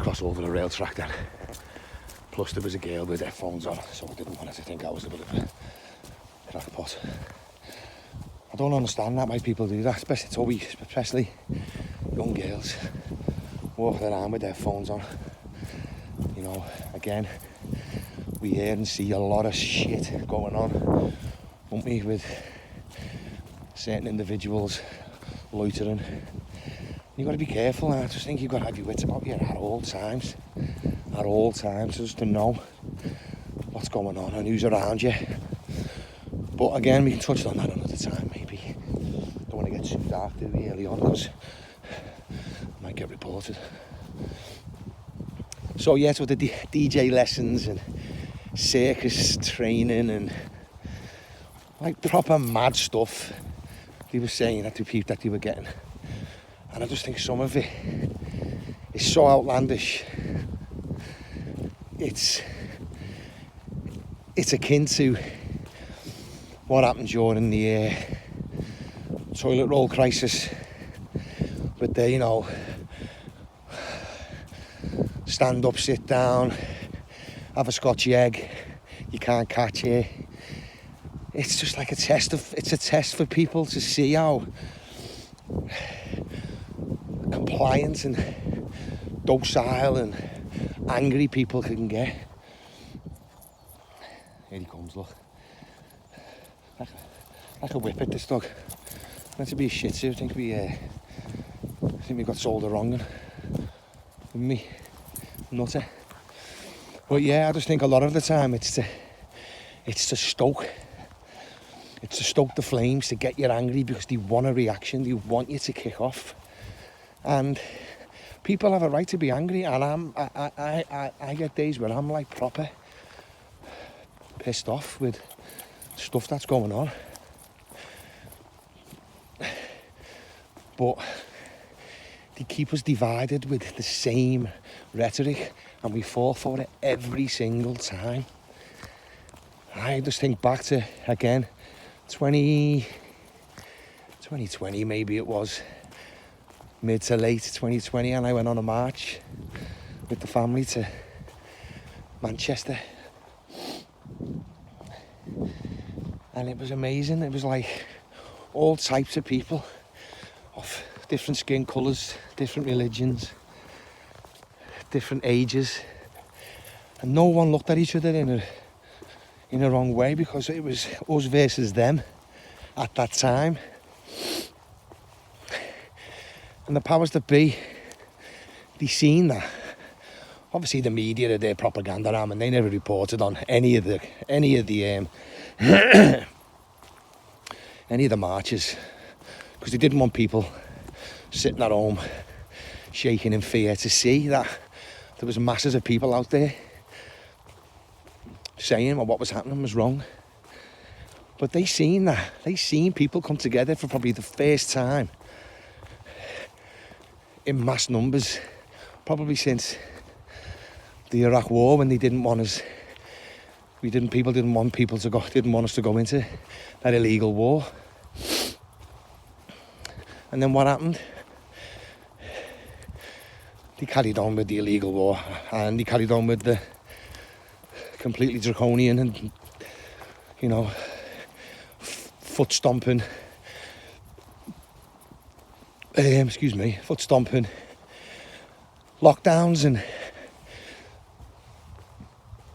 cross over the rail track then. Plus there was a girl with headphones on, so I didn't want her to think I was a bit of a crackpot. I don't understand that, why people do that, especially young girls walking around with their phones on. You know, again, we hear and see a lot of shit going on, don't we, with certain individuals loitering. You've got to be careful, and I just think you've got to have your wits about you at all times. At all times, just to know what's going on and who's around you. But again, we can touch on that another time, maybe. Don't want to get too dark too early on, because I might get reported. So yeah, so the DJ lessons and circus training and like proper mad stuff they were saying that they were getting. And I just think some of it is so outlandish. It's akin to what happened during the toilet roll crisis with the, you know, stand up, sit down, have a Scotch egg, you can't catch it. It's just like it's a test for people to see how compliant and docile and angry people can get. Here he comes, look. Like a whippet, this dog. Meant to be a Shih Tzu. I think we got sold the wrong one. Me, nutter. But yeah, I just think a lot of the time it's to stoke the flames, to get you angry, because they want a reaction, they want you to kick off. And people have a right to be angry, and I get days where I'm like proper pissed off with stuff that's going on. But they keep us divided with the same rhetoric, and we fall for it every single time. I just think back to, again, 2020 maybe it was, mid to late 2020, and I went on a march with the family to Manchester. And it was amazing. It was like all types of people of different skin colours, different religions, different ages, and no one looked at each other in a wrong way, because it was us versus them at that time. And the powers that be, they seen that. Obviously the media are their propaganda arm, and they never reported on any of the marches, because they didn't want people sitting at home shaking in fear to see that there was masses of people out there saying what was happening was wrong. But they seen that. They seen people come together for probably the first time in mass numbers, probably since the Iraq War, when they didn't want us. People didn't want us to go into that illegal war. And then what happened? They carried on with the illegal war, and they carried on with the completely draconian and, you know, foot stomping lockdowns, and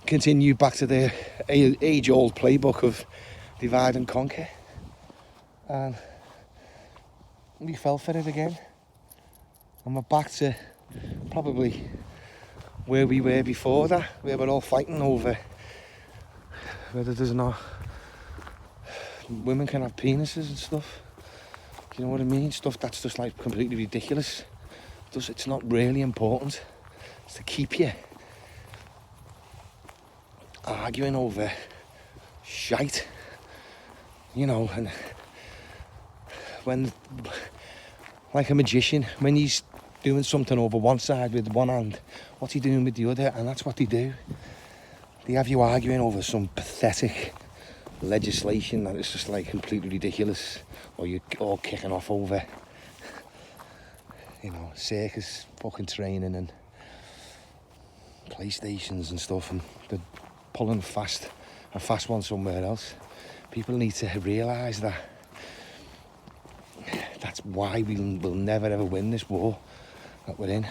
continue back to their age-old playbook of divide and conquer. And we fell for it again, and we're back to probably where we were before that, where we're all fighting over whether there's not women can have penises and stuff. Do you know what I mean? Stuff that's just like completely ridiculous. It's not really important. It's to keep you arguing over shite, you know. And when, like a magician, when he's doing something over one side with one hand, what's he doing with the other? And that's what they do. They have you arguing over some pathetic legislation that is just like completely ridiculous, or you're all kicking off over, you know, circus fucking training and PlayStations and stuff, and they're pulling a fast one somewhere else. People need to realise that that's why we'll never ever win this war that we're in.